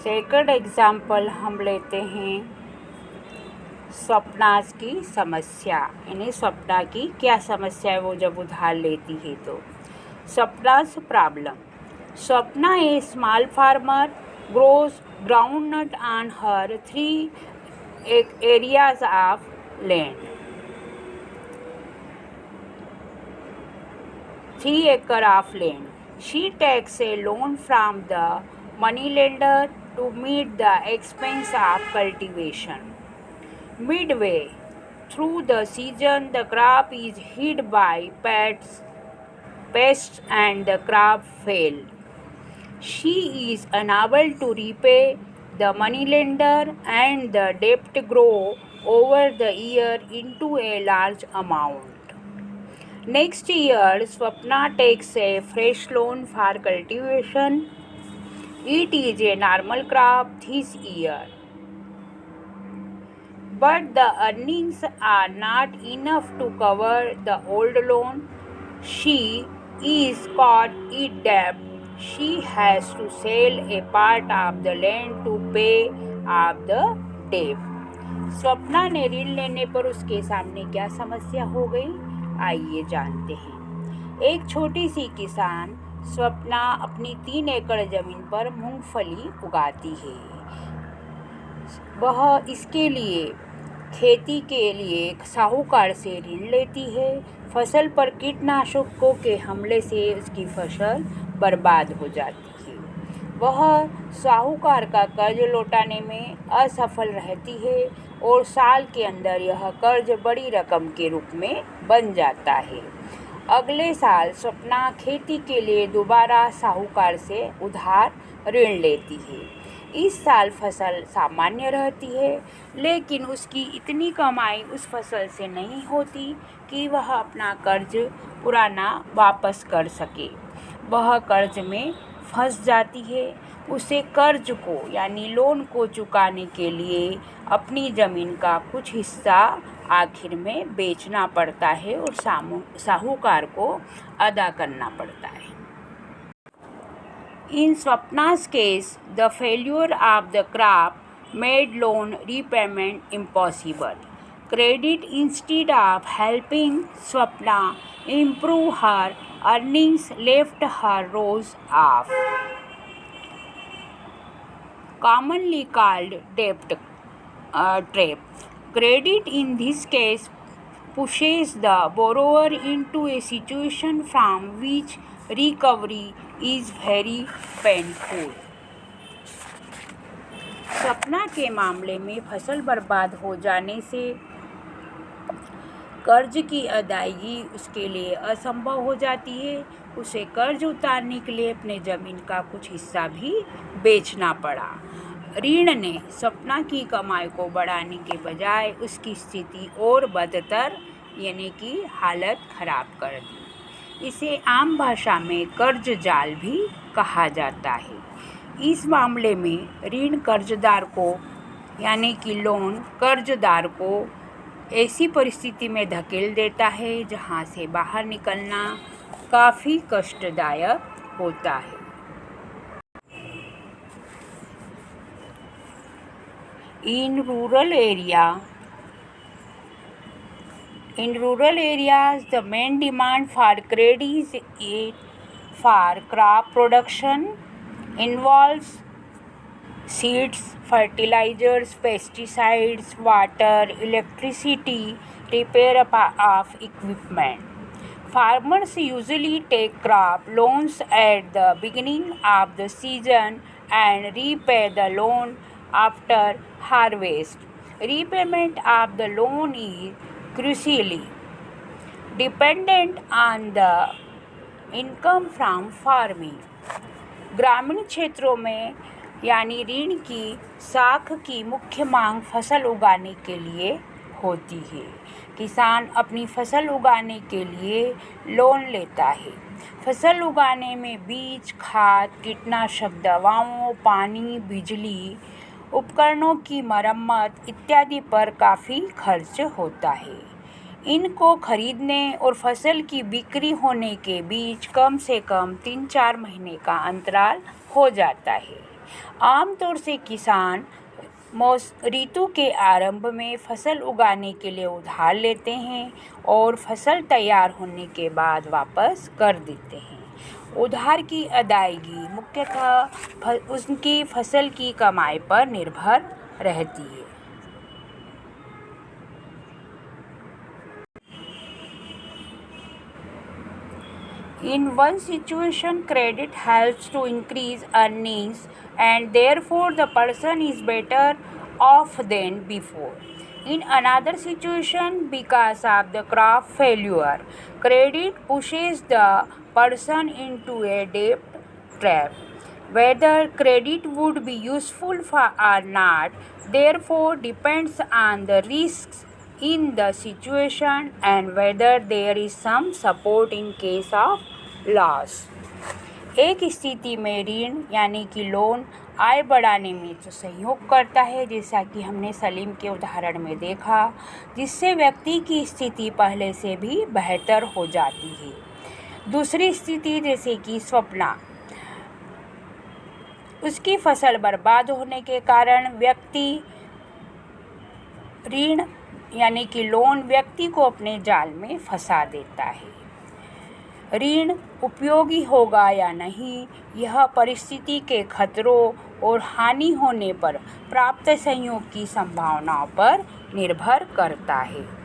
Second example हम लेते हैं स्वप्नास की समस्या। यानी स्वप्ना की क्या समस्या है वो जब उधार लेती है तो। Swapna's problem. Swapna A small farmer grows groundnut on her 3 areas of land. 3 acres of land. She takes a loan from the moneylender to meet the expense of cultivation. Midway through the season, the crop is hit by pests and the crop fails. She is unable to repay the moneylender and the debt grows over the year into a large amount. Next year, Swapna takes a fresh loan for cultivation. It is a normal crop this year, but the earnings are not enough to cover the old loan. She is caught in debt. She has to sell a part of the land to pay off the debt. Swapna ने ऋण लेने पर उसके सामने क्या समस्या हो गई, आइए जानते हैं। एक छोटी सी किसान स्वप्ना अपनी 3 एकड़ जमीन पर मूंगफली उगाती है। वह इसके लिए खेती के लिए साहूकार से ऋण लेती है। फसल पर कीटनाशकों के हमले से उसकी फसल बर्बाद हो जाती है। वह साहूकार का कर्ज लौटाने में असफल रहती है और साल के अंदर यह कर्ज बड़ी रकम के रूप में बन जाता है। अगले साल स्वप्ना खेती के लिए दोबारा साहूकार से उधार ऋण लेती है। इस साल फसल सामान्य रहती है, लेकिन उसकी इतनी कमाई उस फसल से नहीं होती कि वह अपना कर्ज पुराना वापस कर सके। वह कर्ज में फंस जाती है। उसे कर्ज को यानी लोन को चुकाने के लिए अपनी ज़मीन का कुछ हिस्सा आखिर में बेचना पड़ता है और साहूकार को अदा करना पड़ता है। In Swapna's case, the failure of the crop made loan repayment impossible. Credit, instead of helping Swapna improve her earnings, left her worse off. Commonly called debt trap. Credit in this case pushes the borrower into a situation from which recovery is very painful. Swapna के मामले में फसल बर्बाद हो जाने से कर्ज की अदायगी उसके लिए असंभव हो जाती है। उसे कर्ज उतारने के लिए अपने ज़मीन का कुछ हिस्सा भी बेचना पड़ा। ऋण ने स्वप्ना की कमाई को बढ़ाने के बजाय उसकी स्थिति और बदतर यानी कि हालत खराब कर दी। इसे आम भाषा में कर्ज जाल भी कहा जाता है। इस मामले में ऋण कर्जदार को यानी कि लोन कर्जदार को ऐसी परिस्थिति में धकेल देता है जहां से बाहर निकलना काफ़ी कष्टदायक होता है। In rural areas, the main demand for credit for crop production involves seeds, fertilizers, pesticides, water, electricity, repair of equipment. Farmers usually take crop loans at the beginning of the season and repay the loan after harvest. Repayment of the loan is crucially dependent on the income from farming. ग्रामीण क्षेत्रों में यानी ऋण की साख की मुख्य मांग फसल उगाने के लिए होती है। किसान अपनी फसल उगाने के लिए लोन लेता है। फसल उगाने में बीज, खाद, कीटनाशक दवाओं, पानी, बिजली, उपकरणों की मरम्मत इत्यादि पर काफ़ी खर्च होता है। इनको खरीदने और फसल की बिक्री होने के बीच कम से कम 3-4 महीने का अंतराल हो जाता है। आमतौर से किसान ऋतु के आरंभ में फसल उगाने के लिए उधार लेते हैं और फसल तैयार होने के बाद वापस कर देते हैं। उधार की अदायगी मुख्यतः उनकी फसल की कमाई पर निर्भर रहती है। In one situation, credit helps to increase earnings and therefore the person is better off than before. In another situation, because of the crop failure, credit pushes the person into a debt trap. Whether credit would be useful or not, therefore depends on the risks in the situation and whether there is some support in case of loss. एक स्थिति में ऋण यानी कि loan आय बढ़ाने में जो सहयोग करता है, जैसा कि हमने सलीम के उदाहरण में देखा, जिससे व्यक्ति की स्थिति पहले से भी बेहतर हो जाती है। दूसरी स्थिति जैसे कि स्वप्ना, उसकी फसल बर्बाद होने के कारण व्यक्ति ऋण यानी कि लोन व्यक्ति को अपने जाल में फंसा देता है। ऋण उपयोगी होगा या नहीं, यह परिस्थिति के खतरों और हानि होने पर प्राप्त सहयोग की संभावनाओं पर निर्भर करता है।